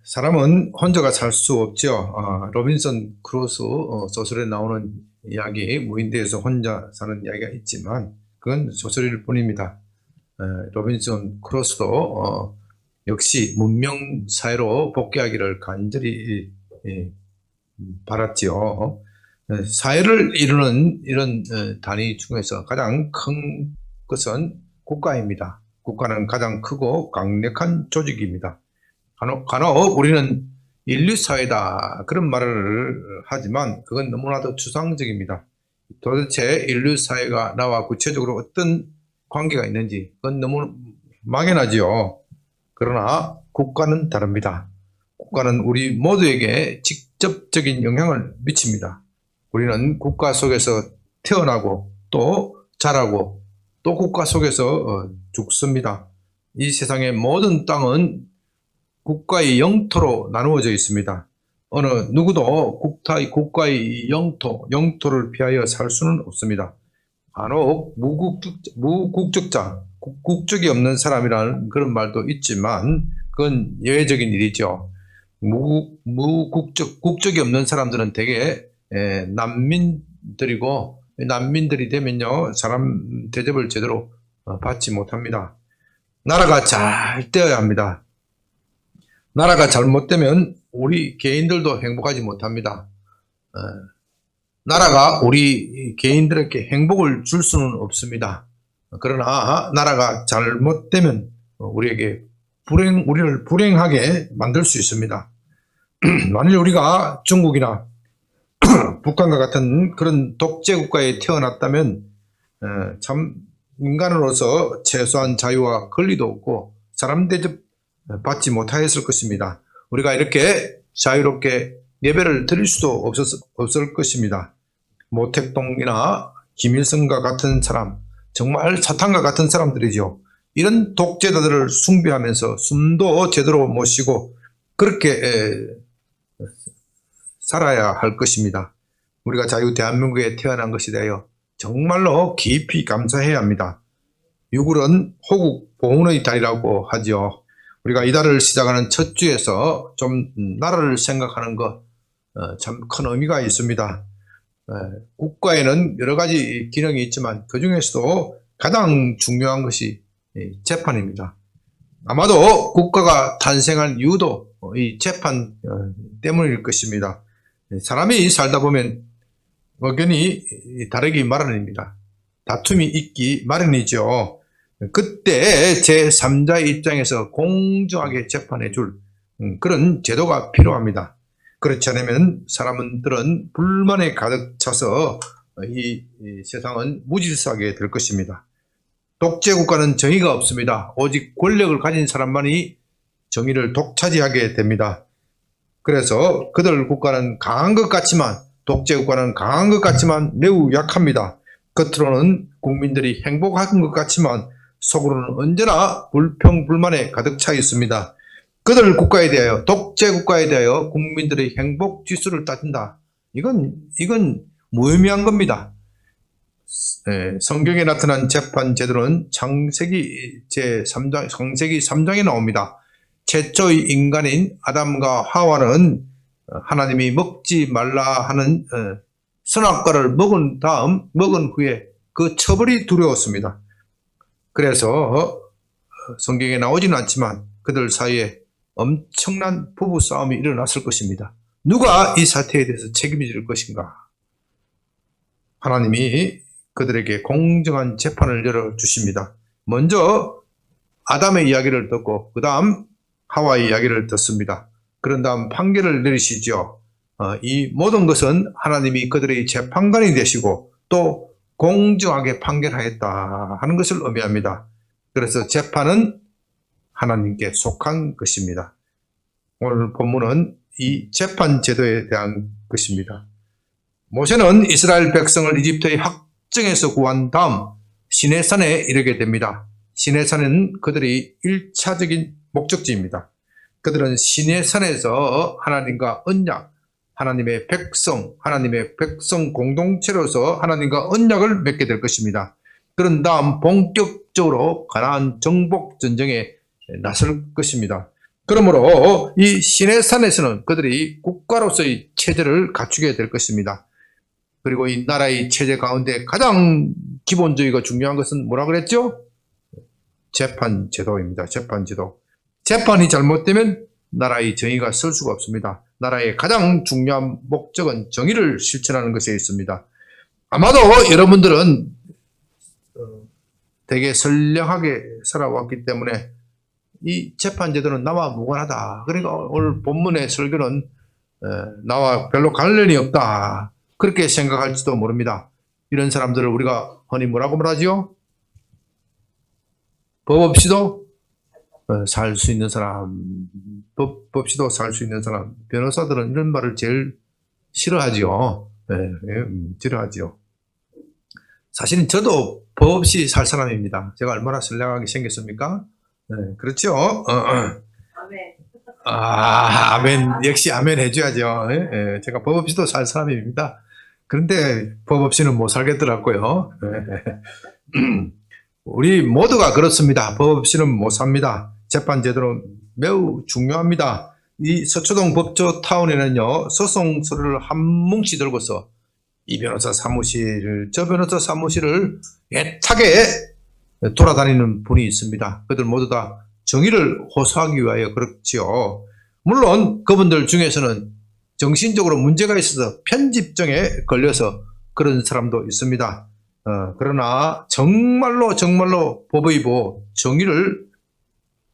사람은 혼자가 살 수 없죠. 로빈슨 크루소 소설에 나오는 이야기, 무인도에서 혼자 사는 이야기가 있지만 그건 소설일 뿐입니다. 로빈슨 크루소도 역시 문명 사회로 복귀하기를 간절히 바랐지요. 사회를 이루는 이런 단위 중에서 가장 큰 것은 국가입니다. 국가는 가장 크고 강력한 조직입니다. 간혹 우리는 인류사회다 그런 말을 하지만 그건 너무나도 추상적입니다. 도대체 인류사회가 나와 구체적으로 어떤 관계가 있는지 그건 너무 막연하지요. 그러나 국가는 다릅니다. 국가는 우리 모두에게 직접적인 영향을 미칩니다. 우리는 국가 속에서 태어나고 또 자라고 또 국가 속에서 죽습니다. 이 세상의 모든 땅은 국가의 영토로 나누어져 있습니다. 어느 누구도 국가의 영토를 피하여 살 수는 없습니다. 간혹 무국적자, 국적이 없는 사람이라는 그런 말도 있지만 그건 예외적인 일이죠. 국적이 없는 사람들은 대개 난민들이고, 난민들이 되면요 사람 대접을 제대로 받지 못합니다. 나라가 잘 되어야 합니다. 나라가 잘못되면 우리 개인들도 행복하지 못합니다. 나라가 우리 개인들에게 행복을 줄 수는 없습니다. 그러나 나라가 잘못되면 우리를 불행하게 만들 수 있습니다. 만일 우리가 중국이나 북한과 같은 그런 독재 국가에 태어났다면 참 인간으로서 최소한 자유와 권리도 없고 사람 대접 받지 못하였을 것입니다. 우리가 이렇게 자유롭게 예배를 드릴 수도 없을 것입니다. 모택동이나 김일성과 같은 사람, 정말 사탄과 같은 사람들이죠. 이런 독재자들을 숭배하면서 숨도 제대로 못 쉬고 그렇게 살아야 할 것입니다. 우리가 자유 대한민국에 태어난 것에 대하여 정말로 깊이 감사해야 합니다. 6월은 호국 보훈의 달이라고 하죠. 우리가 이달을 시작하는 첫 주에서 좀 나라를 생각하는 것 참 큰 의미가 있습니다. 국가에는 여러 가지 기능이 있지만 그 중에서도 가장 중요한 것이 재판입니다. 아마도 국가가 탄생한 이유도 이 재판 때문일 것입니다. 사람이 살다 보면 의견이 다르기 마련입니다. 다툼이 있기 마련이죠. 그때 제3자의 입장에서 공정하게 재판해 줄 그런 제도가 필요합니다. 그렇지 않으면 사람들은 불만에 가득 차서 이 세상은 무질서하게 될 것입니다. 독재 국가는 정의가 없습니다. 오직 권력을 가진 사람만이 정의를 독차지하게 됩니다. 그래서 그들 국가는 강한 것 같지만 독재 국가는 강한 것 같지만 매우 약합니다. 겉으로는 국민들이 행복한 것 같지만 속으로는 언제나 불평불만에 가득 차 있습니다. 그들 국가에 대하여 독재 국가에 대하여 국민들의 행복 지수를 따진다. 이건 무의미한 겁니다. 성경에 나타난 재판 제도는 창세기 3장에 나옵니다. 최초의 인간인 아담과 하와는 하나님이 먹지 말라 하는 선악과를 먹은 후에 그 처벌이 두려웠습니다. 그래서 성경에 나오지는 않지만 그들 사이에 엄청난 부부싸움이 일어났을 것입니다. 누가 이 사태에 대해서 책임질 것인가? 하나님이 그들에게 공정한 재판을 열어주십니다. 먼저 아담의 이야기를 듣고 그 다음 하와의 이야기를 듣습니다. 그런 다음 판결을 내리시죠. 이 모든 것은 하나님이 그들의 재판관이 되시고 또 공정하게 판결하였다 하는 것을 의미합니다. 그래서 재판은 하나님께 속한 것입니다. 오늘 본문은 이 재판 제도에 대한 것입니다. 모세는 이스라엘 백성을 이집트의 학정에서 구한 다음 시내산에 이르게 됩니다. 시내산은 그들의 1차적인 목적지입니다. 그들은 시내산에서 하나님과 언약, 하나님의 백성 공동체로서 하나님과 언약을 맺게 될 것입니다. 그런 다음 본격적으로 가나안 정복 전쟁에 나설 것입니다. 그러므로 이 시내산에서는 그들이 국가로서의 체제를 갖추게 될 것입니다. 그리고 이 나라의 체제 가운데 가장 기본적이고 중요한 것은 뭐라 그랬죠? 재판제도입니다. 재판제도. 재판이 잘못되면 나라의 정의가 설 수가 없습니다. 나라의 가장 중요한 목적은 정의를 실천하는 것에 있습니다. 아마도 여러분들은 되게 선량하게 살아왔기 때문에 이 재판제도는 나와 무관하다. 그러니까 오늘 본문의 설교는 나와 별로 관련이 없다. 그렇게 생각할지도 모릅니다. 이런 사람들을 우리가 흔히 뭐라고 말하지요? 법 없이도 살 수 있는 사람, 법 없이도 살 수 있는 사람. 변호사들은 이런 말을 제일 싫어하지요. 싫어하지요. 사실은 저도 법 없이 살 사람입니다. 제가 얼마나 선량하게 생겼습니까? 그렇죠? 아멘. 역시 아멘 해줘야죠. 제가 법 없이도 살 사람입니다. 그런데 법 없이는 못 살겠더라고요. 우리 모두가 그렇습니다. 법 없이는 못 삽니다. 재판제도는 매우 중요합니다. 이 서초동 법조타운에는요, 소송서류를 한 뭉치 들고서 이 변호사 사무실, 저 변호사 사무실을 애타게 돌아다니는 분이 있습니다. 그들 모두 다 정의를 호소하기 위하여 그렇지요. 물론 그분들 중에서는 정신적으로 문제가 있어서 편집증에 걸려서 그런 사람도 있습니다. 그러나 정말로 법의 보호, 정의를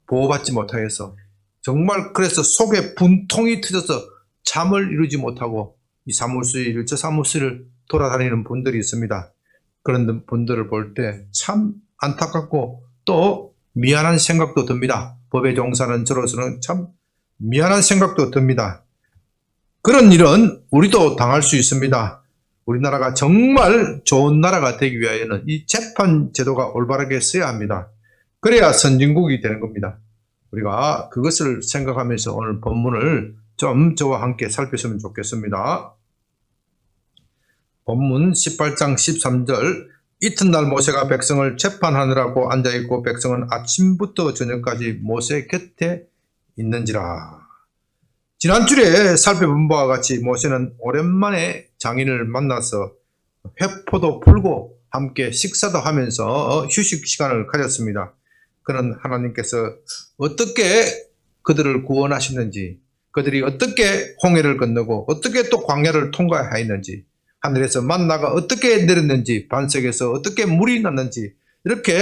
보호받지 못하여서 정말 그래서 속에 분통이 터져서 잠을 이루지 못하고 이 사무실, 저 사무실을 돌아다니는 분들이 있습니다. 그런 분들을 볼 때 참 안타깝고 또 미안한 생각도 듭니다. 법에 종사하는 저로서는 참 미안한 생각도 듭니다. 그런 일은 우리도 당할 수 있습니다. 우리나라가 정말 좋은 나라가 되기 위하여는 이 재판 제도가 올바르게 써야 합니다. 그래야 선진국이 되는 겁니다. 우리가 그것을 생각하면서 오늘 본문을 좀 저와 함께 살폈으면 좋겠습니다. 본문 18장 13절 이튿날 모세가 백성을 재판하느라고 앉아있고 백성은 아침부터 저녁까지 모세 곁에 있는지라. 지난주에 살펴본 바와 같이 모세는 오랜만에 장인을 만나서 회포도 풀고 함께 식사도 하면서 휴식 시간을 가졌습니다. 그는 하나님께서 어떻게 그들을 구원하셨는지, 그들이 어떻게 홍해를 건너고 어떻게 또 광야를 통과하였는지, 하늘에서 만나가 어떻게 내렸는지, 반석에서 어떻게 물이 났는지 이렇게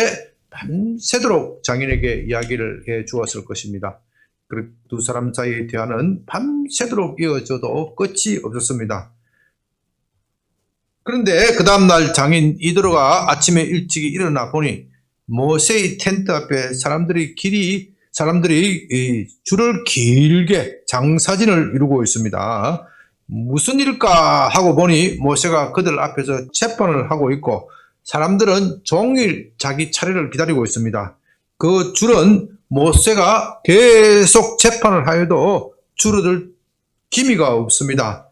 밤새도록 장인에게 이야기를 해 주었을 것입니다. 그 두 사람 사이의 대화는 밤새도록 이어져도 끝이 없었습니다. 그런데 그 다음날 장인 이드로가 아침에 일찍 일어나 보니 모세의 텐트 앞에 사람들이 줄을 길게 장사진을 이루고 있습니다. 무슨 일일까 하고 보니 모세가 그들 앞에서 재판을 하고 있고 사람들은 종일 자기 차례를 기다리고 있습니다. 그 줄은 모세가 계속 재판을 하여도 줄어들 기미가 없습니다.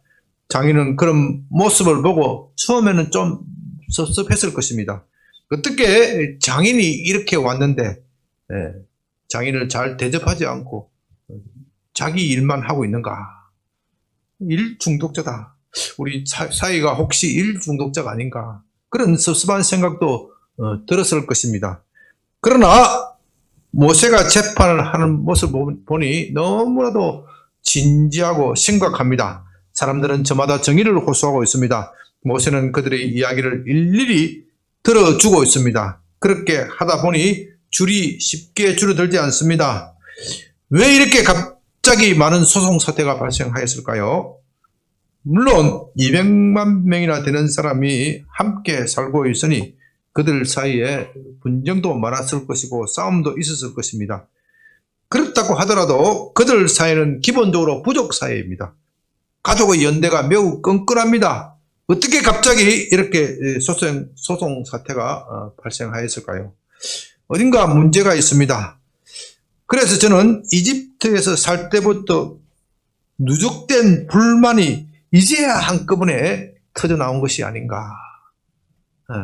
장인은 그런 모습을 보고 처음에는 좀 섭섭했을 것입니다. 어떻게 장인이 이렇게 왔는데 장인을 잘 대접하지 않고 자기 일만 하고 있는가? 일 중독자다. 우리 사이가 혹시 일 중독자가 아닌가? 그런 섭섭한 생각도 들었을 것입니다. 그러나 모세가 재판을 하는 모습을 보니 너무나도 진지하고 심각합니다. 사람들은 저마다 정의를 호소하고 있습니다. 모세는 그들의 이야기를 일일이 들어주고 있습니다. 그렇게 하다 보니 줄이 쉽게 줄어들지 않습니다. 왜 이렇게 갑자기 많은 소송 사태가 발생하였을까요? 물론 200만 명이나 되는 사람이 함께 살고 있으니 그들 사이에 분쟁도 많았을 것이고 싸움도 있었을 것입니다. 그렇다고 하더라도 그들 사이는 기본적으로 부족 사이입니다. 가족의 연대가 매우 끈끈합니다. 어떻게 갑자기 이렇게 소송 사태가 발생하였을까요? 어딘가 문제가 있습니다. 그래서 저는 이집트에서 살 때부터 누적된 불만이 이제야 한꺼번에 터져 나온 것이 아닌가,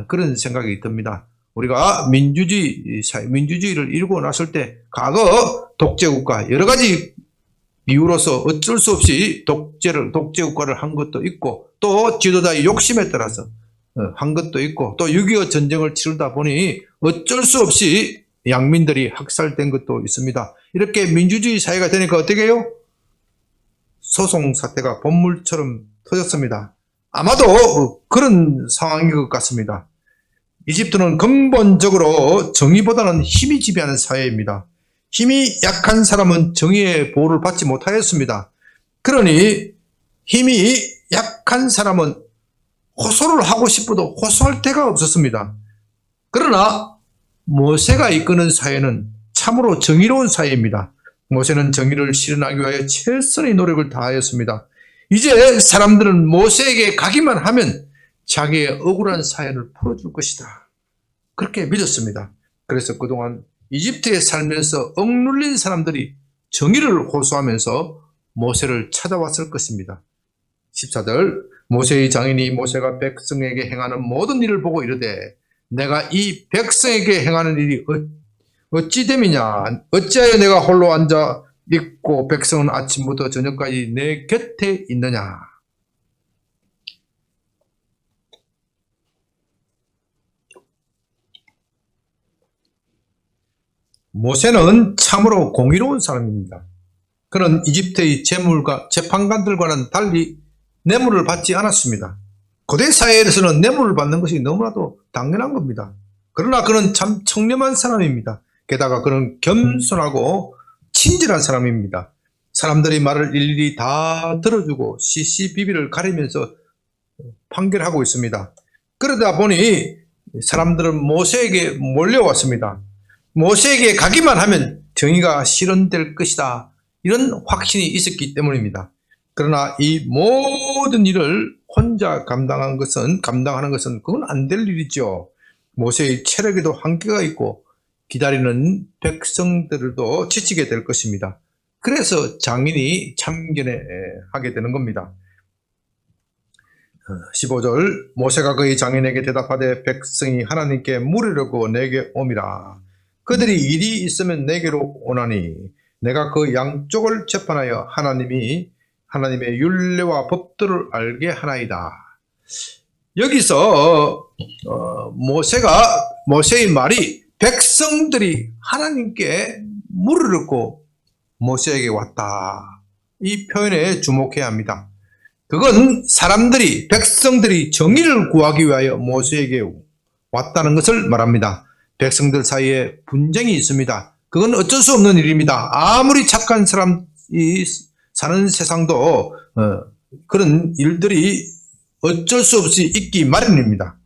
그런 생각이 듭니다. 우리가 민주주의를 이루고 났을 때 과거 독재국가 여러 가지 이유로서 어쩔 수 없이 독재국가를 한 것도 있고 또 지도자의 욕심에 따라서 한 것도 있고 또 6.25 전쟁을 치르다 보니 어쩔 수 없이 양민들이 학살된 것도 있습니다. 이렇게 민주주의 사회가 되니까 어떻게 해요? 소송 사태가 본물처럼 터졌습니다. 아마도 그런 상황인 것 같습니다. 이집트는 근본적으로 정의보다는 힘이 지배하는 사회입니다. 힘이 약한 사람은 정의의 보호를 받지 못하였습니다. 그러니 힘이 약한 사람은 호소를 하고 싶어도 호소할 데가 없었습니다. 그러나 모세가 이끄는 사회는 참으로 정의로운 사회입니다. 모세는 정의를 실현하기 위하여 최선의 노력을 다하였습니다. 이제 사람들은 모세에게 가기만 하면 자기의 억울한 사연을 풀어줄 것이다. 그렇게 믿었습니다. 그래서 그동안 이집트에 살면서 억눌린 사람들이 정의를 호소하면서 모세를 찾아왔을 것입니다. 14절 모세의 장인이 모세가 백성에게 행하는 모든 일을 보고 이르되 내가 이 백성에게 행하는 일이 어찌 됨이냐 어찌하여 내가 홀로 앉아 있고 백성은 아침부터 저녁까지 내 곁에 있느냐. 모세는 참으로 공의로운 사람입니다. 그는 이집트의 재판관들과는 달리 뇌물을 받지 않았습니다. 고대 사회에서는 뇌물을 받는 것이 너무나도 당연한 겁니다. 그러나 그는 참 청렴한 사람입니다. 게다가 그는 겸손하고 친절한 사람입니다. 사람들이 말을 일일이 다 들어주고 시시비비를 가리면서 판결하고 있습니다. 그러다 보니 사람들은 모세에게 몰려왔습니다. 모세에게 가기만 하면 정의가 실현될 것이다. 이런 확신이 있었기 때문입니다. 그러나 이 모든 일을 혼자 감당하는 것은 그건 안 될 일이죠. 모세의 체력에도 한계가 있고 기다리는 백성들도 지치게 될 것입니다. 그래서 장인이 참견에 하게 되는 겁니다. 15절 모세가 그의 장인에게 대답하되 백성이 하나님께 물으려고 내게 오미라. 그들이 일이 있으면 내게로 오나니 내가 그 양쪽을 재판하여 하나님의 율례와 법도를 알게 하나이다. 여기서 모세의 말이 백성들이 하나님께 물으려고 모세에게 왔다. 이 표현에 주목해야 합니다. 그건 백성들이 정의를 구하기 위하여 모세에게 왔다는 것을 말합니다. 백성들 사이에 분쟁이 있습니다. 그건 어쩔 수 없는 일입니다. 아무리 착한 사람이 사는 세상도 그런 일들이 어쩔 수 없이 있기 마련입니다.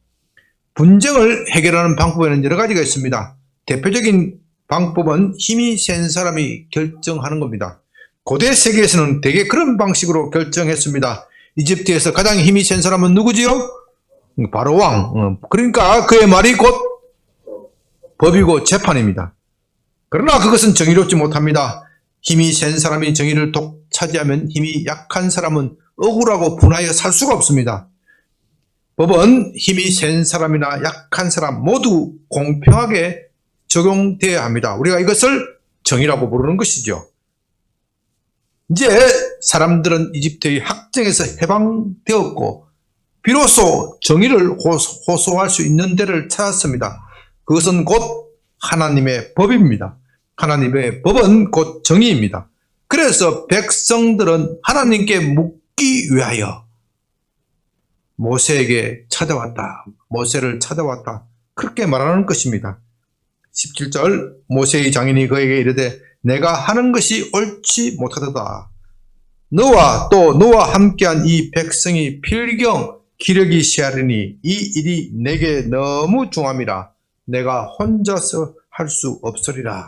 분쟁을 해결하는 방법에는 여러 가지가 있습니다. 대표적인 방법은 힘이 센 사람이 결정하는 겁니다. 고대 세계에서는 대개 그런 방식으로 결정했습니다. 이집트에서 가장 힘이 센 사람은 누구지요? 바로 왕. 그러니까 그의 말이 곧 법이고 재판입니다. 그러나 그것은 정의롭지 못합니다. 힘이 센 사람이 정의를 독차지하면 힘이 약한 사람은 억울하고 분하여 살 수가 없습니다. 법은 힘이 센 사람이나 약한 사람 모두 공평하게 적용되어야 합니다. 우리가 이것을 정의라고 부르는 것이죠. 이제 사람들은 이집트의 학정에서 해방되었고 비로소 정의를 호소할 수 있는 데를 찾았습니다. 그것은 곧 하나님의 법입니다. 하나님의 법은 곧 정의입니다. 그래서 백성들은 하나님께 묻기 위하여 모세를 찾아왔다. 그렇게 말하는 것입니다. 17절 모세의 장인이 그에게 이르되 내가 하는 것이 옳지 못하도다. 너와 함께한 이 백성이 필경 기력이 쇠하리니 이 일이 내게 너무 중함이라. 내가 혼자서 할 수 없으리라.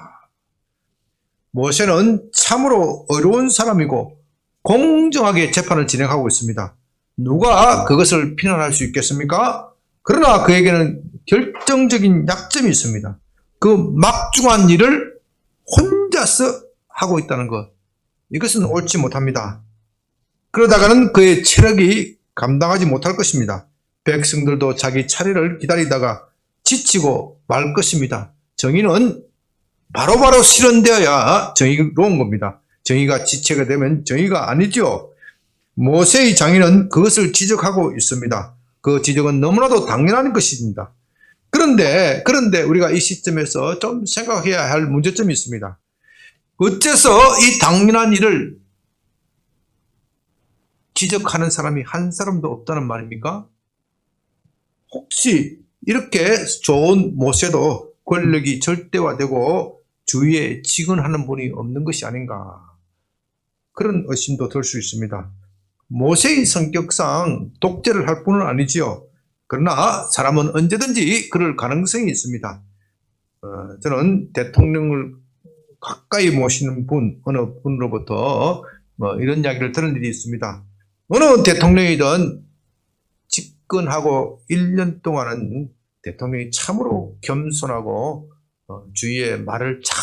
모세는 참으로 어려운 사람이고 공정하게 재판을 진행하고 있습니다. 누가 그것을 비난할 수 있겠습니까? 그러나 그에게는 결정적인 약점이 있습니다. 그 막중한 일을 혼자서 하고 있다는 것. 이것은 옳지 못합니다. 그러다가는 그의 체력이 감당하지 못할 것입니다. 백성들도 자기 차례를 기다리다가 지치고 말 것입니다. 정의는 바로바로 실현되어야 정의로운 겁니다. 정의가 지체가 되면 정의가 아니죠. 모세의 장인은 그것을 지적하고 있습니다. 그 지적은 너무나도 당연한 것입니다. 그런데 우리가 이 시점에서 좀 생각해야 할 문제점이 있습니다. 어째서 이 당연한 일을 지적하는 사람이 한 사람도 없다는 말입니까? 혹시 이렇게 좋은 모세도 권력이 절대화되고 주위에 직언하는 분이 없는 것이 아닌가, 그런 의심도 들 수 있습니다. 모세의 성격상 독재를 할 뿐은 아니지요. 그러나 사람은 언제든지 그럴 가능성이 있습니다. 저는 대통령을 가까이 모시는 분, 어느 분으로부터 이런 이야기를 들은 일이 있습니다. 어느 대통령이든 집권하고 1년 동안은 대통령이 참으로 겸손하고 주위의 말을 잘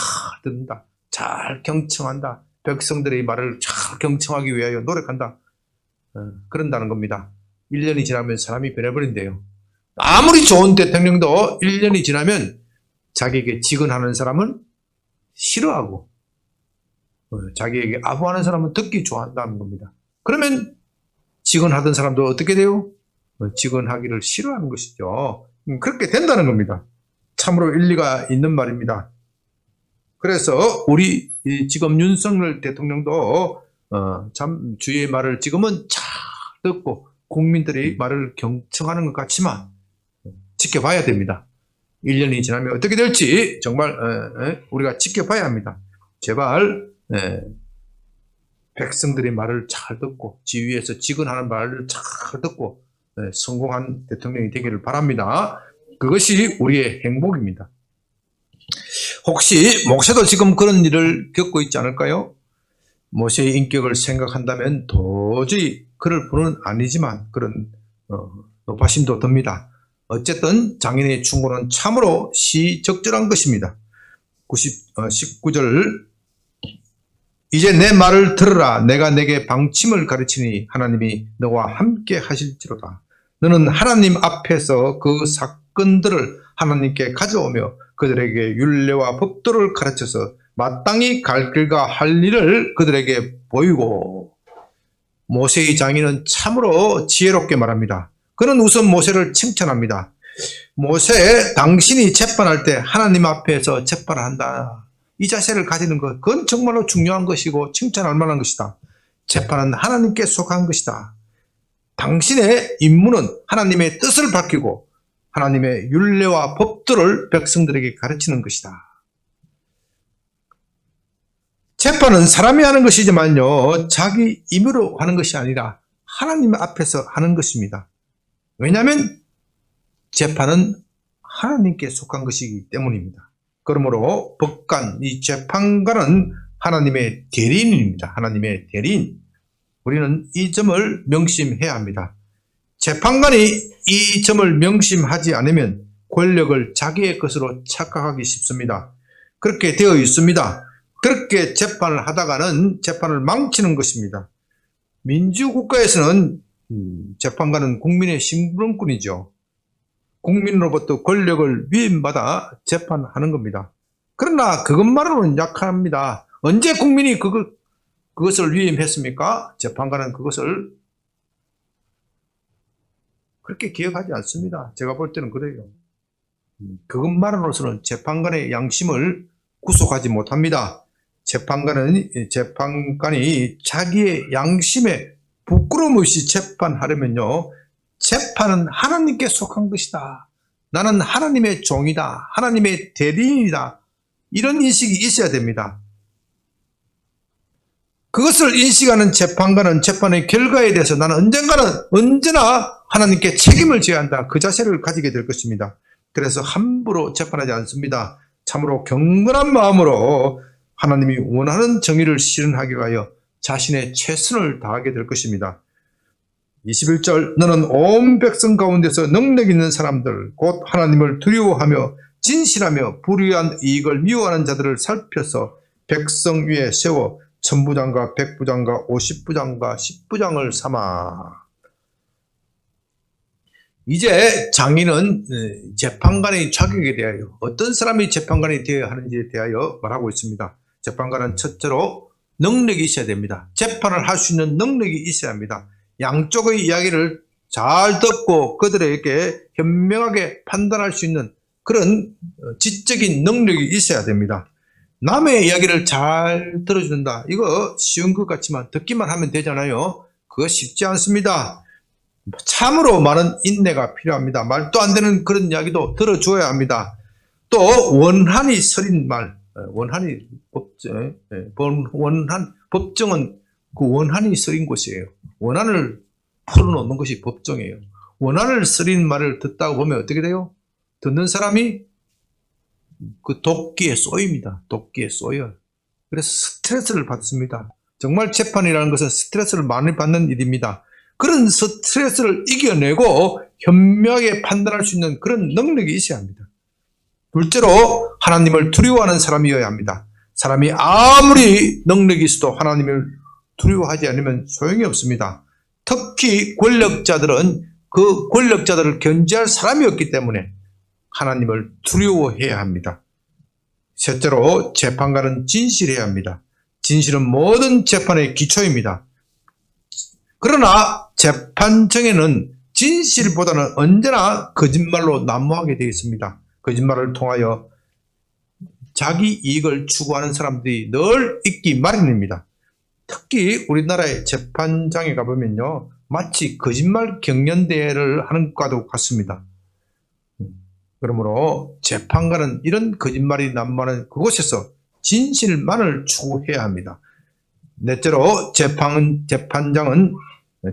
듣는다, 잘 경청한다, 백성들의 말을 잘 경청하기 위하여 노력한다, 그런다는 겁니다. 1년이 지나면 사람이 변해버린대요. 아무리 좋은 대통령도 1년이 지나면 자기에게 직언하는 사람은 싫어하고 자기에게 아부하는 사람은 듣기 좋아한다는 겁니다. 그러면 직언하던 사람도 어떻게 돼요? 직언하기를 싫어하는 것이죠. 그렇게 된다는 겁니다. 참으로 일리가 있는 말입니다. 그래서 우리 지금 윤석열 대통령도 참 주위의 말을 지금은 잘 듣고 국민들의 말을 경청하는 것 같지만 지켜봐야 됩니다. 1년이 지나면 어떻게 될지 정말 우리가 지켜봐야 합니다. 제발 백성들의 말을 잘 듣고 지위에서 직언하는 말을 잘 듣고 성공한 대통령이 되기를 바랍니다. 그것이 우리의 행복입니다. 혹시 모세도 지금 그런 일을 겪고 있지 않을까요? 모세의 인격을 생각한다면 도저히 그럴 분은 아니지만 그런 높아심도 듭니다. 어쨌든 장인의 충고는 참으로 시적절한 것입니다. 19절, 이제 내 말을 들으라. 내가 내게 방침을 가르치니 하나님이 너와 함께 하실지로다. 너는 하나님 앞에서 그 사건들을 하나님께 가져오며 그들에게 율례와 법도를 가르쳐서 마땅히 갈 길과 할 일을 그들에게 보이고. 모세의 장인은 참으로 지혜롭게 말합니다. 그는 우선 모세를 칭찬합니다. 모세, 당신이 재판할 때 하나님 앞에서 재판을 한다, 이 자세를 가지는 것, 그건 정말로 중요한 것이고 칭찬할 만한 것이다. 재판은 하나님께 속한 것이다. 당신의 임무는 하나님의 뜻을 밝히고 하나님의 율례와 법도를 백성들에게 가르치는 것이다. 재판은 사람이 하는 것이지만요, 자기 임의로 하는 것이 아니라 하나님 앞에서 하는 것입니다. 왜냐하면 재판은 하나님께 속한 것이기 때문입니다. 그러므로 법관, 이 재판관은 하나님의 대리인입니다. 하나님의 대리인. 우리는 이 점을 명심해야 합니다. 재판관이 이 점을 명심하지 않으면 권력을 자기의 것으로 착각하기 쉽습니다. 그렇게 되어 있습니다. 그렇게 재판을 하다가는 재판을 망치는 것입니다. 민주국가에서는 재판관은 국민의 심부름꾼이죠. 국민으로부터 권력을 위임받아 재판하는 겁니다. 그러나 그것만으로는 약합니다. 언제 국민이 그것을 위임했습니까? 재판관은 그것을 그렇게 기억하지 않습니다. 제가 볼 때는 그래요. 그것만으로서는 재판관의 양심을 구속하지 못합니다. 재판관이 자기의 양심에 부끄러움 없이 재판하려면요, 재판은 하나님께 속한 것이다. 나는 하나님의 종이다. 하나님의 대리인이다. 이런 인식이 있어야 됩니다. 그것을 인식하는 재판관은 재판의 결과에 대해서 나는 언제나 하나님께 책임을 져야 한다, 그 자세를 가지게 될 것입니다. 그래서 함부로 재판하지 않습니다. 참으로 경건한 마음으로 하나님이 원하는 정의를 실현하기 위하여 자신의 최선을 다하게 될 것입니다. 21절, 너는 온 백성 가운데서 능력 있는 사람들, 곧 하나님을 두려워하며 진실하며 불의한 이익을 미워하는 자들을 살펴서 백성 위에 세워 천부장과 백부장과 50부장과 10부장을 삼아. 이제 장인은 재판관의 자격에 대하여 어떤 사람이 재판관이 되어야 하는지에 대하여 말하고 있습니다. 재판관은 첫째로 능력이 있어야 됩니다. 재판을 할 수 있는 능력이 있어야 합니다. 양쪽의 이야기를 잘 듣고 그들에게 현명하게 판단할 수 있는 그런 지적인 능력이 있어야 됩니다. 남의 이야기를 잘 들어준다. 이거 쉬운 것 같지만 듣기만 하면 되잖아요. 그거 쉽지 않습니다. 참으로 많은 인내가 필요합니다. 말도 안 되는 그런 이야기도 들어줘야 합니다. 또 원한이 서린 말, 원한이 법정은 그 원한이 서린 곳이에요. 원한을 풀어놓는 것이 법정이에요. 원한을 서린 말을 듣다가 보면 어떻게 돼요? 듣는 사람이 그 도끼에 쏘입니다. 도끼에 쏘여요. 그래서 스트레스를 받습니다. 정말 재판이라는 것은 스트레스를 많이 받는 일입니다. 그런 스트레스를 이겨내고 현명하게 판단할 수 있는 그런 능력이 있어야 합니다. 둘째로 하나님을 두려워하는 사람이어야 합니다. 사람이 아무리 능력이 있어도 하나님을 두려워하지 않으면 소용이 없습니다. 특히 권력자들은 그 권력자들을 견제할 사람이 없기 때문에 하나님을 두려워해야 합니다. 셋째로 재판관은 진실해야 합니다. 진실은 모든 재판의 기초입니다. 그러나 재판정에는 진실보다는 언제나 거짓말로 난무하게 되어 있습니다. 거짓말을 통하여 자기 이익을 추구하는 사람들이 늘 있기 마련입니다. 특히 우리나라의 재판장에 가보면요, 마치 거짓말 경연대회를 하는 것과도 같습니다. 그러므로 재판관은 이런 거짓말이 난무하는 그곳에서 진실만을 추구해야 합니다. 넷째로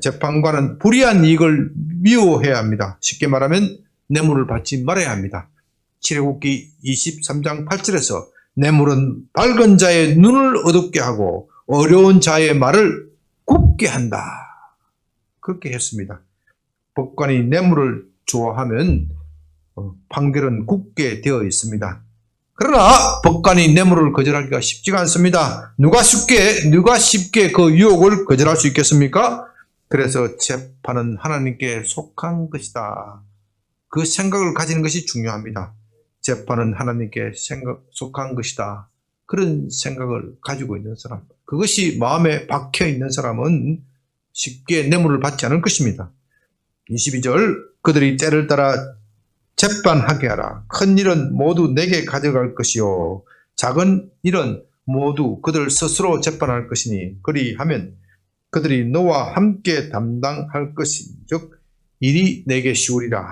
재판관은 불이한 이익을 미워해야 합니다. 쉽게 말하면 뇌물을 받지 말아야 합니다. 출애굽기 23장 8절에서 뇌물은 밝은 자의 눈을 어둡게 하고 어려운 자의 말을 굽게 한다. 그렇게 했습니다. 법관이 뇌물을 좋아하면 판결은 굽게 되어 있습니다. 그러나 법관이 뇌물을 거절하기가 쉽지가 않습니다. 누가 쉽게 그 유혹을 거절할 수 있겠습니까? 그래서 재판은 하나님께 속한 것이다. 그 생각을 가지는 것이 중요합니다. 재판은 하나님께 속한 것이다. 그런 생각을 가지고 있는 사람, 그것이 마음에 박혀 있는 사람은 쉽게 뇌물을 받지 않을 것입니다. 22절, 그들이 때를 따라 재판하게 하라. 큰 일은 모두 내게 가져갈 것이요 작은 일은 모두 그들 스스로 재판할 것이니 그리하면 그들이 너와 함께 담당할 것인즉 일이 내게 쉬우리라.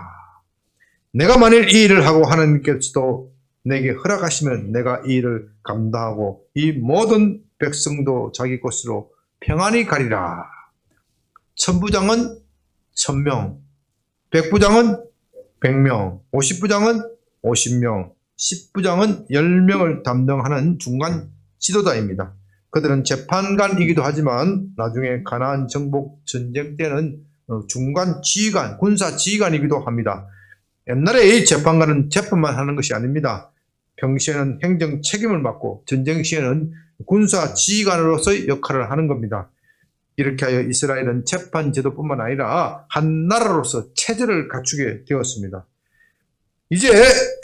내가 만일 이 일을 하고 하나님께서도 내게 허락하시면 내가 이 일을 감당하고 이 모든 백성도 자기 곳으로 평안히 가리라. 천부장은 1000명, 백부장은 100명, 50부장은 50명, 10부장은 10명을 담당하는 중간 지도자입니다. 그들은 재판관이기도 하지만 나중에 가나안 정복 전쟁 때는 중간 지휘관, 군사 지휘관이기도 합니다. 옛날에 이 재판관은 재판만 하는 것이 아닙니다. 평시에는 행정 책임을 맡고 전쟁 시에는 군사 지휘관으로서의 역할을 하는 겁니다. 이렇게 하여 이스라엘은 재판 제도뿐만 아니라 한 나라로서 체제를 갖추게 되었습니다. 이제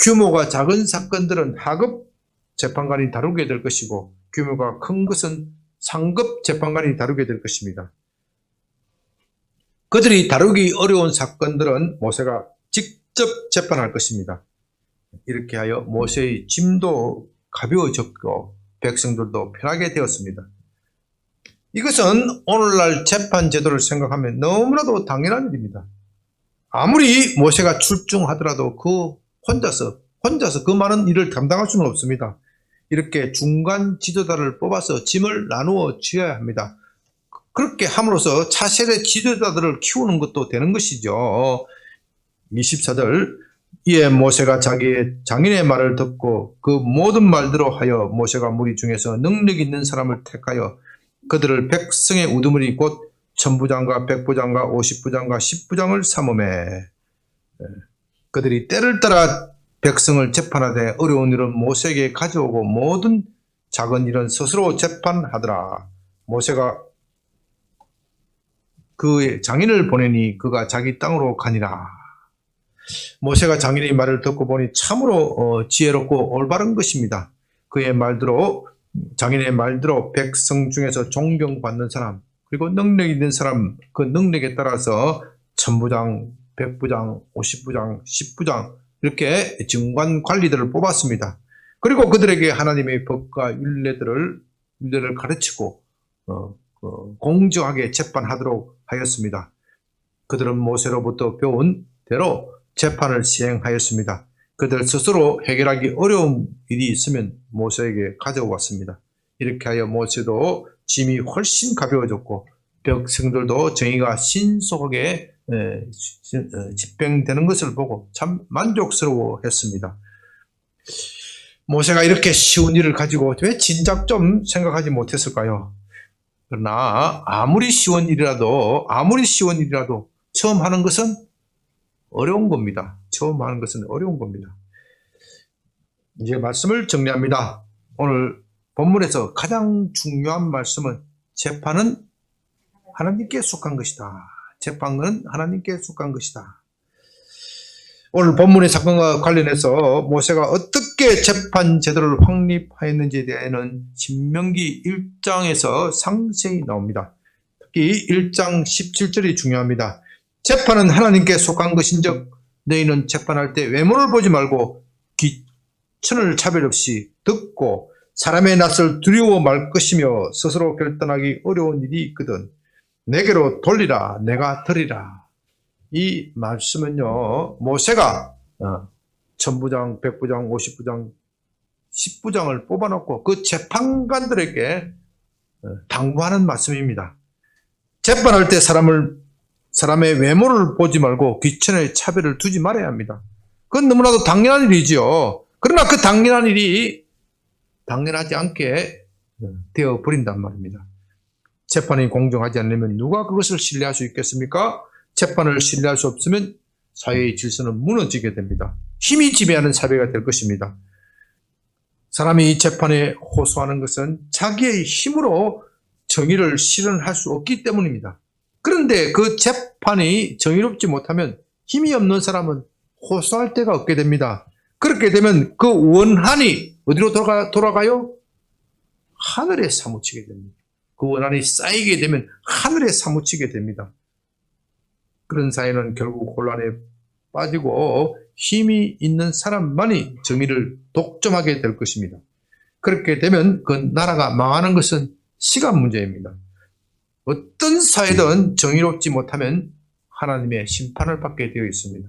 규모가 작은 사건들은 하급 재판관이 다루게 될 것이고 규모가 큰 것은 상급 재판관이 다루게 될 것입니다. 그들이 다루기 어려운 사건들은 모세가 직접 재판할 것입니다. 이렇게 하여 모세의 짐도 가벼워졌고 백성들도 편하게 되었습니다. 이것은 오늘날 재판 제도를 생각하면 너무나도 당연한 일입니다. 아무리 모세가 출중하더라도 혼자서 그 많은 일을 감당할 수는 없습니다. 이렇게 중간 지도자를 뽑아서 짐을 나누어 지어야 합니다. 그렇게 함으로써 차세대 지도자들을 키우는 것도 되는 것이죠. 24절, 이에 모세가 자기의 장인의 말을 듣고 그 모든 말대로 하여 모세가 무리 중에서 능력 있는 사람을 택하여 그들을 백성의 우두머리 곧 천부장과 백부장과 50부장과 10부장을 삼음해 그들이 때를 따라 백성을 재판하되 어려운 일은 모세에게 가져오고 모든 작은 일은 스스로 재판하더라. 모세가 그의 장인을 보내니 그가 자기 땅으로 가니라. 모세가 장인의 말을 듣고 보니 참으로 지혜롭고 올바른 것입니다. 그의 말대로, 장인의 말대로 백성 중에서 존경받는 사람, 그리고 능력 있는 사람, 그 능력에 따라서 천부장, 백부장, 50부장, 10부장 이렇게 정관 관리들을 뽑았습니다. 그리고 그들에게 하나님의 법과 율례를 가르치고 공정하게 재판하도록 하였습니다. 그들은 모세로부터 배운 대로 재판을 시행하였습니다. 그들 스스로 해결하기 어려운 일이 있으면 모세에게 가져왔습니다. 이렇게 하여 모세도 짐이 훨씬 가벼워졌고 백성들도 정의가 신속하게 집행되는 것을 보고 참 만족스러워했습니다. 모세가 이렇게 쉬운 일을 가지고 왜 진작 좀 생각하지 못했을까요? 그러나 아무리 쉬운 일이라도 처음 하는 것은 어려운 겁니다. 처음 하는 것은 어려운 겁니다. 이제 말씀을 정리합니다. 오늘 본문에서 가장 중요한 말씀은 재판은 하나님께 속한 것이다. 재판은 하나님께 속한 것이다. 오늘 본문의 사건과 관련해서 모세가 어떻게 재판 제도를 확립하였는지에 대해서는 신명기 1장에서 상세히 나옵니다. 특히 1장 17절이 중요합니다. 재판은 하나님께 속한 것인즉 너희는 재판할 때 외모를 보지 말고 귀천을 차별 없이 듣고 사람의 낯을 두려워 말 것이며 스스로 결단하기 어려운 일이 있거든 내게로 돌리라 내가 들으리라. 이 말씀은요, 모세가 천부장, 백부장, 50부장, 10부장을 뽑아놓고 그 재판관들에게 당부하는 말씀입니다. 재판할 때 사람의 외모를 보지 말고 귀천의 차별을 두지 말아야 합니다. 그건 너무나도 당연한 일이죠. 그러나 그 당연한 일이 당연하지 않게 되어버린단 말입니다. 재판이 공정하지 않으면 누가 그것을 신뢰할 수 있겠습니까? 재판을 신뢰할 수 없으면 사회의 질서는 무너지게 됩니다. 힘이 지배하는 사회가 될 것입니다. 사람이 재판에 호소하는 것은 자기의 힘으로 정의를 실현할 수 없기 때문입니다. 그런데 그 재판이 정의롭지 못하면 힘이 없는 사람은 호소할 데가 없게 됩니다. 그렇게 되면 그 원한이 어디로 돌아가요? 하늘에 사무치게 됩니다. 그 원한이 쌓이게 되면 하늘에 사무치게 됩니다. 그런 사회는 결국 혼란에 빠지고 힘이 있는 사람만이 정의를 독점하게 될 것입니다. 그렇게 되면 그 나라가 망하는 것은 시간 문제입니다. 어떤 사회든 정의롭지 못하면 하나님의 심판을 받게 되어 있습니다.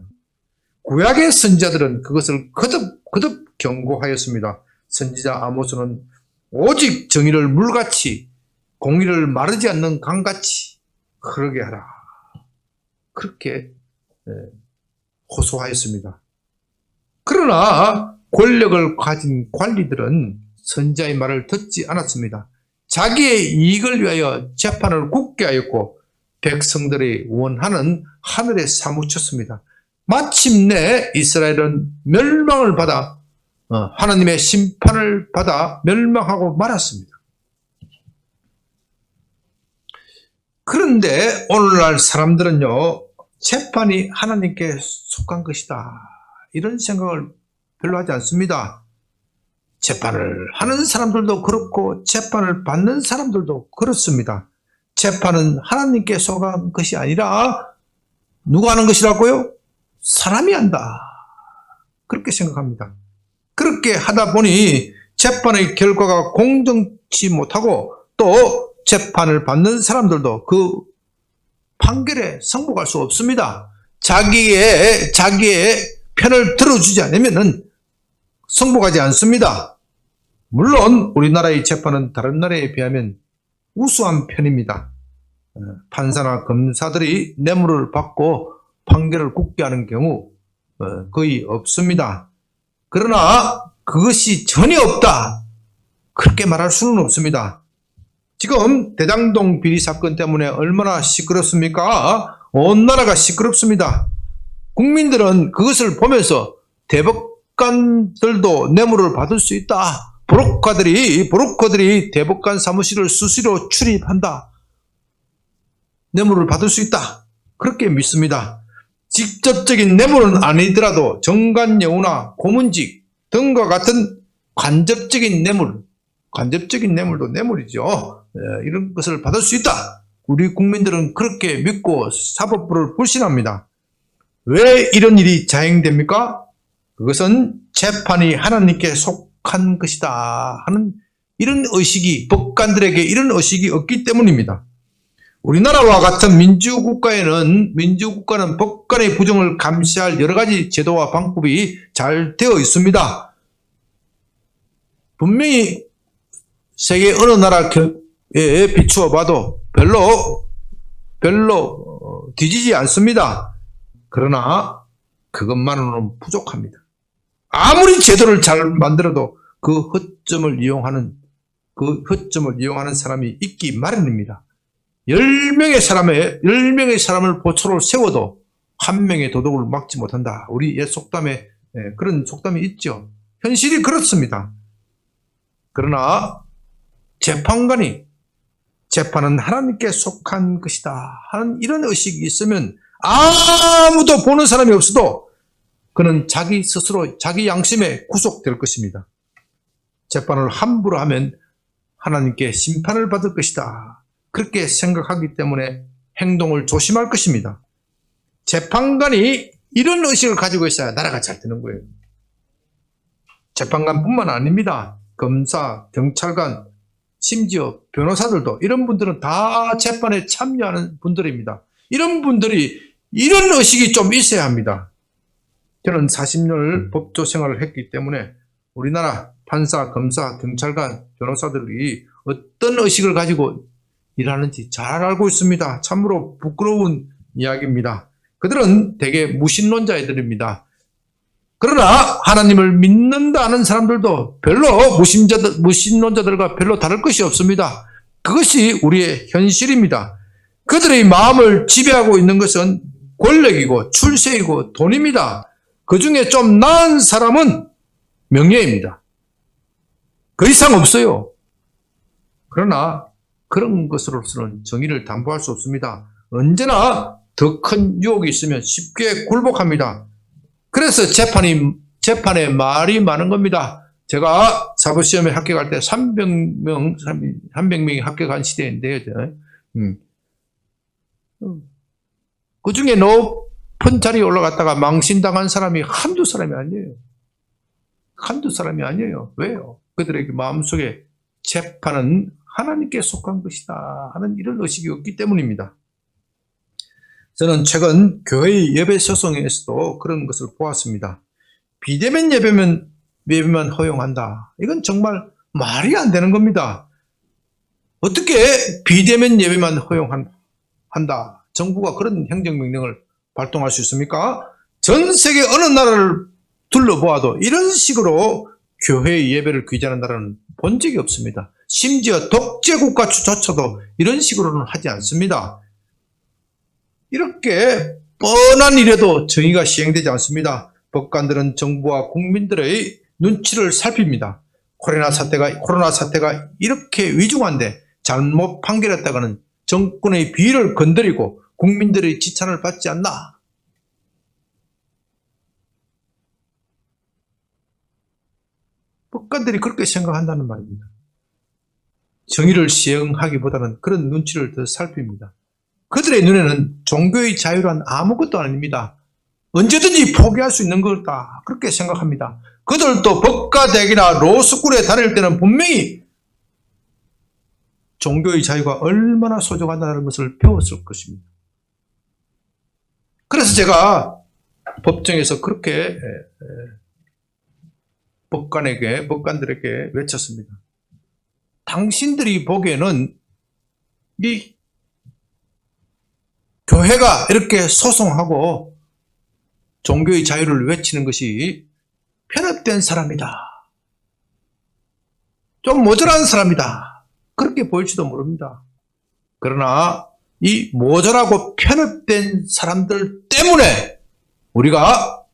구약의 선지자들은 그것을 거듭 경고하였습니다. 선지자 아모스는 오직 정의를 물같이 공의를 마르지 않는 강같이 흐르게 하라. 그렇게 호소하였습니다. 그러나 권력을 가진 관리들은 선지자의 말을 듣지 않았습니다. 자기의 이익을 위하여 재판을 굳게 하였고 백성들의 원하는 하늘에 사무쳤습니다. 마침내 이스라엘은 멸망을 받아 하나님의 심판을 받아 멸망하고 말았습니다. 그런데 오늘날 사람들은요, 재판이 하나님께 속한 것이다, 이런 생각을 별로 하지 않습니다. 재판을 하는 사람들도 그렇고 재판을 받는 사람들도 그렇습니다. 재판은 하나님께 속한 것이 아니라 누가 하는 것이라고요? 사람이 한다, 그렇게 생각합니다. 그렇게 하다 보니 재판의 결과가 공정치 못하고 또 재판을 받는 사람들도 그 판결에 승복할 수 없습니다. 자기의 편을 들어주지 않으면 승복하지 않습니다. 물론 우리나라의 재판은 다른 나라에 비하면 우수한 편입니다. 판사나 검사들이 뇌물을 받고 판결을 굳게 하는 경우 거의 없습니다. 그러나 그것이 전혀 없다, 그렇게 말할 수는 없습니다. 지금 대장동 비리 사건 때문에 얼마나 시끄럽습니까? 온 나라가 시끄럽습니다. 국민들은 그것을 보면서 대법관들도 뇌물을 받을 수 있다, 브로커들이 대법관 사무실을 수시로 출입한다, 뇌물을 받을 수 있다, 그렇게 믿습니다. 직접적인 뇌물은 아니더라도 정관예우나 고문직 등과 같은 간접적인 뇌물도 뇌물이죠. 이런 것을 받을 수 있다. 우리 국민들은 그렇게 믿고 사법부를 불신합니다. 왜 이런 일이 자행됩니까? 그것은 재판이 하나님께 속한 것이다 하는 이런 의식이, 법관들에게 이런 의식이 없기 때문입니다. 우리나라와 같은 민주국가는 법관의 부정을 감시할 여러 가지 제도와 방법이 잘 되어 있습니다. 분명히 세계 어느 나라에 비추어 봐도 별로 뒤지지 않습니다. 그러나 그것만으로는 부족합니다. 아무리 제도를 잘 만들어도 그 허점을 이용하는 사람이 있기 마련입니다. 10명의 사람을 보초로 세워도 한 명의 도둑을 막지 못한다. 우리 옛 속담에 그런 속담이 있죠. 현실이 그렇습니다. 그러나 재판은 하나님께 속한 것이다 하는 이런 의식이 있으면 아무도 보는 사람이 없어도 그는 자기 스스로 자기 양심에 구속될 것입니다. 재판을 함부로 하면 하나님께 심판을 받을 것이다. 그렇게 생각하기 때문에 행동을 조심할 것입니다. 재판관이 이런 의식을 가지고 있어야 나라가 잘 되는 거예요. 재판관뿐만 아닙니다. 검사, 경찰관, 심지어 변호사들도, 이런 분들은 다 재판에 참여하는 분들입니다. 이런 분들이 이런 의식이 좀 있어야 합니다. 저는 40년 법조 생활을 했기 때문에 우리나라 판사, 검사, 경찰관, 변호사들이 어떤 의식을 가지고 일하는지 잘 알고 있습니다. 참으로 부끄러운 이야기입니다. 그들은 대개 무신론자들입니다. 그러나 하나님을 믿는다는 사람들도 별로 무신론자들과 별로 다를 것이 없습니다. 그것이 우리의 현실입니다. 그들의 마음을 지배하고 있는 것은 권력이고 출세이고 돈입니다. 그 중에 좀 나은 사람은 명예입니다. 그 이상 없어요. 그러나 그런 것으로서는 정의를 담보할 수 없습니다. 언제나 더 큰 유혹이 있으면 쉽게 굴복합니다. 그래서 재판에 말이 많은 겁니다. 제가 사법시험에 합격할 때 300명이 합격한 시대인데요. 그 중에 높은 자리에 올라갔다가 망신당한 사람이 한두 사람이 아니에요. 왜요? 그들에게 마음속에 재판은 하나님께 속한 것이다 하는 이런 의식이 없기 때문입니다. 저는 최근 교회의 예배 소송에서도 그런 것을 보았습니다. 비대면 예배만 허용한다. 이건 정말 말이 안 되는 겁니다. 어떻게 비대면 예배만 허용한다. 정부가 그런 행정명령을 발동할 수 있습니까? 전 세계 어느 나라를 둘러보아도 이런 식으로 교회의 예배를 규제하는 나라는 본 적이 없습니다. 심지어 독재국가조차도 이런 식으로는 하지 않습니다. 이렇게 뻔한 일에도 정의가 시행되지 않습니다. 법관들은 정부와 국민들의 눈치를 살핍니다. 코로나 사태가 이렇게 위중한데 잘못 판결했다가는 정권의 비위를 건드리고 국민들의 지탄을 받지 않나? 법관들이 그렇게 생각한다는 말입니다. 정의를 시행하기보다는 그런 눈치를 더 살핍니다. 그들의 눈에는 종교의 자유란 아무것도 아닙니다. 언제든지 포기할 수 있는 거다. 그렇게 생각합니다. 그들도 법과대학이나 로스쿨에 다닐 때는 분명히 종교의 자유가 얼마나 소중하다는 것을 배웠을 것입니다. 그래서 제가 법정에서 그렇게 법관들에게 외쳤습니다. 당신들이 보기에는 이 교회가 이렇게 소송하고 종교의 자유를 외치는 것이 편협된 사람이다. 좀 모자란 사람이다. 그렇게 보일지도 모릅니다. 그러나 이 모자라고 편협된 사람들 때문에 우리가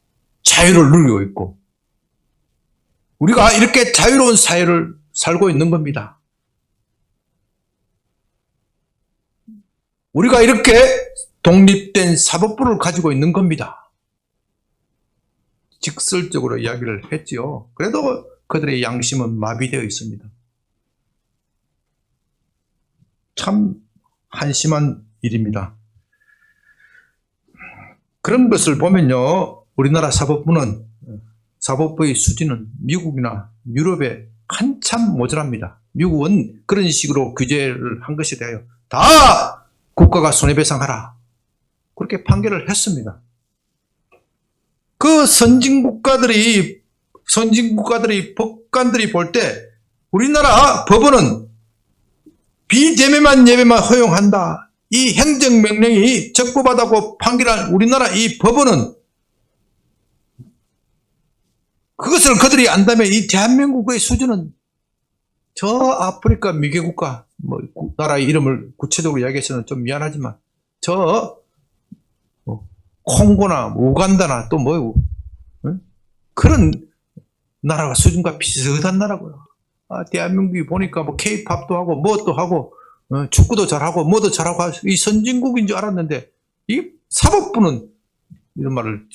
자유를 누리고 있고 우리가 이렇게 자유로운 사회를 살고 있는 겁니다. 우리가 이렇게 독립된 사법부를 가지고 있는 겁니다. 직설적으로 이야기를 했지요. 그래도 그들의 양심은 마비되어 있습니다. 참 한심한 일입니다. 그런 것을 보면요, 우리나라 사법부의 수준은 미국이나 유럽에 한참 모자랍니다. 미국은 그런 식으로 규제를 한 것이 돼요. 다 국가가 손해배상하라. 그렇게 판결을 했습니다. 그 선진국가들이 법관들이 볼 때 우리나라 법원은 비대면만 예배만 허용한다. 이 행정명령이 적법하다고 판결한 우리나라 이 법원은 그것을 그들이 안다면 이 대한민국의 수준은 저 아프리카 미개국가, 나라의 이름을 구체적으로 이야기해서는 좀 미안하지만 콩고나 우간다나 또 그런 나라가 수준과 비슷한 나라고요. 대한민국이 보니까 K-팝도 하고 뭣도 하고 축구도 잘하고 뭐도 잘하고 이 선진국인 줄 알았는데 이 사법부는 이런 말을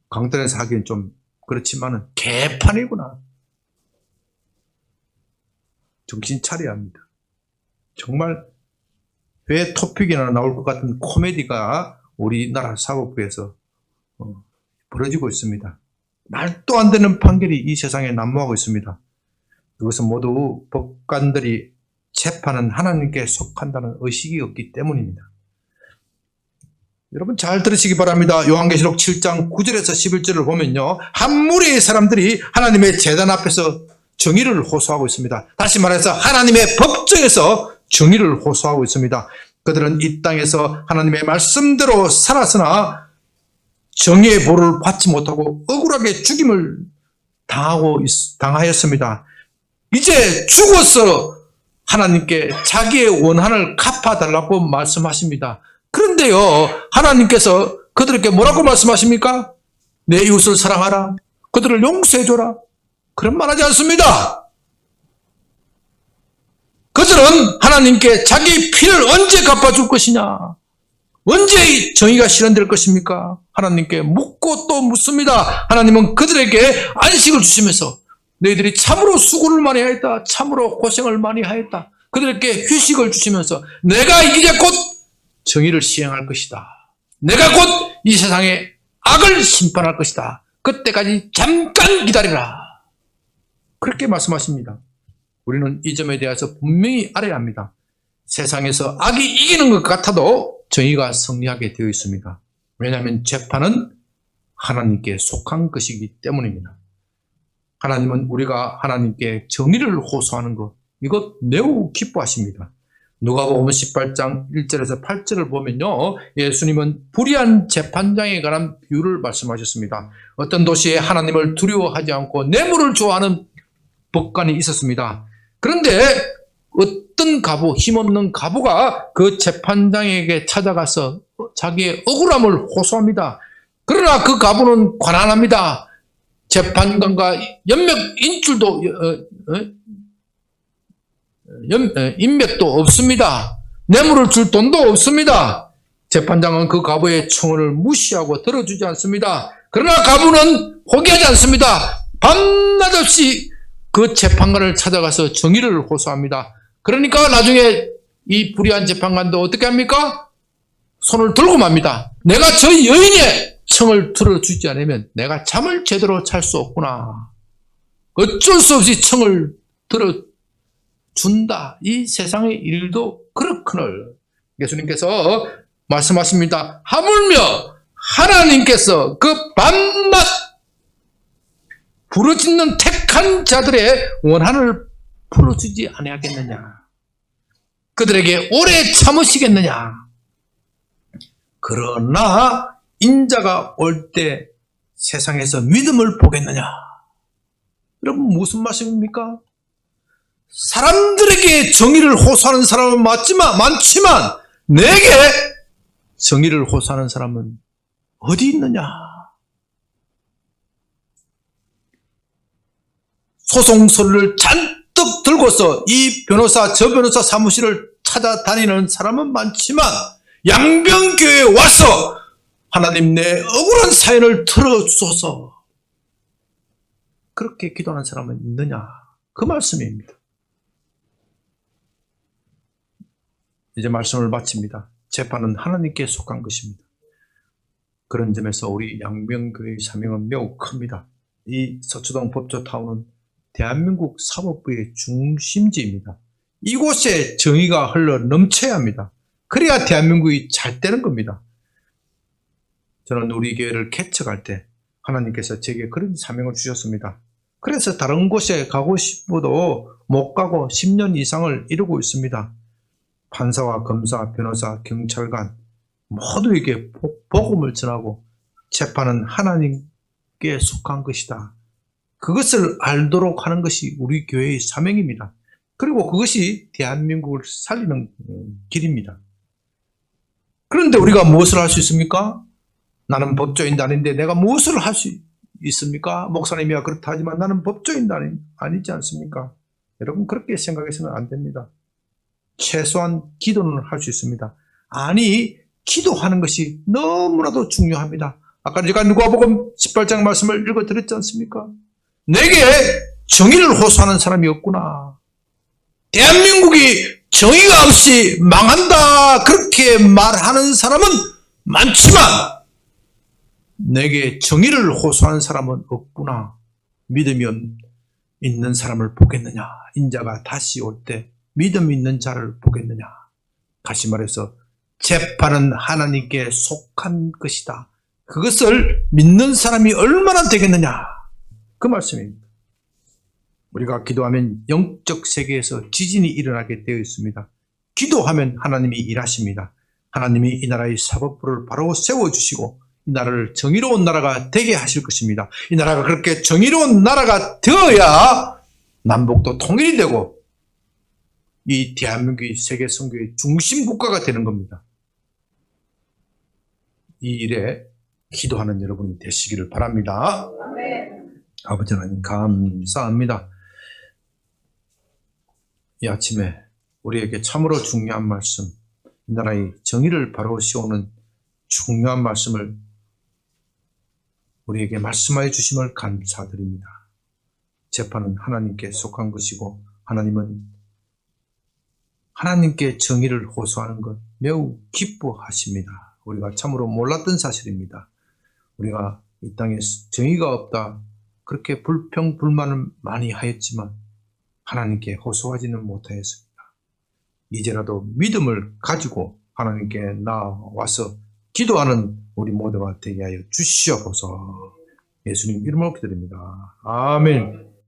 강단에서 하기엔 좀 그렇지만은 개판이구나. 정신 차려야 합니다. 정말 왜 토픽이나 나올 것 같은 코미디가 우리나라 사법부에서 벌어지고 있습니다. 말도 안 되는 판결이 이 세상에 난무하고 있습니다. 그것은 모두 법관들이 재판은 하나님께 속한다는 의식이 없기 때문입니다. 여러분 잘 들으시기 바랍니다. 요한계시록 7장 9절에서 11절을 보면요, 한 무리의 사람들이 하나님의 제단 앞에서 정의를 호소하고 있습니다. 다시 말해서 하나님의 법정에서 정의를 호소하고 있습니다. 그들은 이 땅에서 하나님의 말씀대로 살았으나 정의의 보를 받지 못하고 억울하게 죽임을 당하였습니다. 이제 죽어서 하나님께 자기의 원한을 갚아달라고 말씀하십니다. 그런데요, 하나님께서 그들에게 뭐라고 말씀하십니까? 내 이웃을 사랑하라. 그들을 용서해줘라. 그런 말 하지 않습니다. 그들은 하나님께 자기 피를 언제 갚아줄 것이냐? 언제 정의가 실현될 것입니까? 하나님께 묻고 또 묻습니다. 하나님은 그들에게 안식을 주시면서 너희들이 참으로 수고를 많이 하였다. 참으로 고생을 많이 하였다. 그들에게 휴식을 주시면서 내가 이제 곧 정의를 시행할 것이다. 내가 곧 이 세상에 악을 심판할 것이다. 그때까지 잠깐 기다리라. 그렇게 말씀하십니다. 우리는 이 점에 대해서 분명히 알아야 합니다. 세상에서 악이 이기는 것 같아도 정의가 승리하게 되어 있습니다. 왜냐하면 재판은 하나님께 속한 것이기 때문입니다. 하나님은 우리가 하나님께 정의를 호소하는 것, 이것 매우 기뻐하십니다. 누가복음 18장 1절에서 8절을 보면요, 예수님은 불의한 재판장에 관한 비유를 말씀하셨습니다. 어떤 도시에 하나님을 두려워하지 않고 뇌물을 좋아하는 법관이 있었습니다. 그런데 어떤 힘없는 가부가 그 재판장에게 찾아가서 자기의 억울함을 호소합니다. 그러나 그 가부는 가난합니다. 재판관과 인줄도 인맥도 없습니다. 뇌물을 줄 돈도 없습니다. 재판장은 그 가부의 청원을 무시하고 들어주지 않습니다. 그러나 가부는 포기하지 않습니다. 밤낮 없이 그 재판관을 찾아가서 정의를 호소합니다. 그러니까 나중에 이 불의한 재판관도 어떻게 합니까? 손을 들고 맙니다. 내가 저 여인의 청을 들어주지 않으면 내가 잠을 제대로 잘 수 없구나. 어쩔 수 없이 청을 들어준다. 이 세상의 일도 그렇거늘. 예수님께서 말씀하십니다. 하물며 하나님께서 그 밤낮 부르짖는 택한 자들의 원한을 풀어주지 아니하겠느냐. 그들에게 오래 참으시겠느냐. 그러나 인자가 올 때 세상에서 믿음을 보겠느냐. 여러분 무슨 말씀입니까? 사람들에게 정의를 호소하는 사람은 많지만 내게 정의를 호소하는 사람은 어디 있느냐. 소송서를 잔뜩 들고서 이 변호사 저 변호사 사무실을 찾아다니는 사람은 많지만 양병교회에 와서 하나님 내 억울한 사연을 털어주소서 그렇게 기도하는 사람은 있느냐 그 말씀입니다. 이제 말씀을 마칩니다. 재판은 하나님께 속한 것입니다. 그런 점에서 우리 양병교회의 사명은 매우 큽니다. 이 서초동 법조타운은 대한민국 사법부의 중심지입니다. 이곳에 정의가 흘러 넘쳐야 합니다. 그래야 대한민국이 잘 되는 겁니다. 저는 우리 교회를 개척할 때 하나님께서 제게 그런 사명을 주셨습니다. 그래서 다른 곳에 가고 싶어도 못 가고 10년 이상을 이루고 있습니다. 판사와 검사, 변호사, 경찰관 모두에게 복음을 전하고 재판은 하나님께 속한 것이다. 그것을 알도록 하는 것이 우리 교회의 사명입니다. 그리고 그것이 대한민국을 살리는 길입니다. 그런데 우리가 무엇을 할 수 있습니까? 나는 법조인도 아닌데 내가 무엇을 할 수 있습니까? 목사님이야 그렇다 하지만 나는 법조인도 아니지 않습니까? 여러분 그렇게 생각해서는 안 됩니다. 최소한 기도는 할 수 있습니다. 아니 기도하는 것이 너무나도 중요합니다. 아까 제가 누가복음 18장 말씀을 읽어드렸지 않습니까? 내게 정의를 호소하는 사람이 없구나. 대한민국이 정의가 없이 망한다 그렇게 말하는 사람은 많지만 내게 정의를 호소하는 사람은 없구나. 믿음이 있는 사람을 보겠느냐. 인자가 다시 올 때 믿음 있는 자를 보겠느냐. 다시 말해서 재판은 하나님께 속한 것이다. 그것을 믿는 사람이 얼마나 되겠느냐. 그 말씀입니다. 우리가 기도하면 영적 세계에서 지진이 일어나게 되어 있습니다. 기도하면 하나님이 일하십니다. 하나님이 이 나라의 사법부를 바로 세워주시고 이 나라를 정의로운 나라가 되게 하실 것입니다. 이 나라가 그렇게 정의로운 나라가 되어야 남북도 통일이 되고 이 대한민국이 세계 선교의 중심 국가가 되는 겁니다. 이 일에 기도하는 여러분이 되시기를 바랍니다. 아버지 하나님 감사합니다. 이 아침에 우리에게 참으로 중요한 말씀, 이 나라의 정의를 바로 세우는 중요한 말씀을 우리에게 말씀하여 주심을 감사드립니다. 재판은 하나님께 속한 것이고 하나님은 하나님께 정의를 호소하는 것 매우 기뻐하십니다. 우리가 참으로 몰랐던 사실입니다. 우리가 이 땅에 정의가 없다 그렇게 불평 불만을 많이 하였지만 하나님께 호소하지는 못하였습니다. 이제라도 믿음을 가지고 하나님께 나와서 기도하는 우리 모두가 되게 하여 주시옵소서. 예수님 이름으로 기도드립니다. 아멘.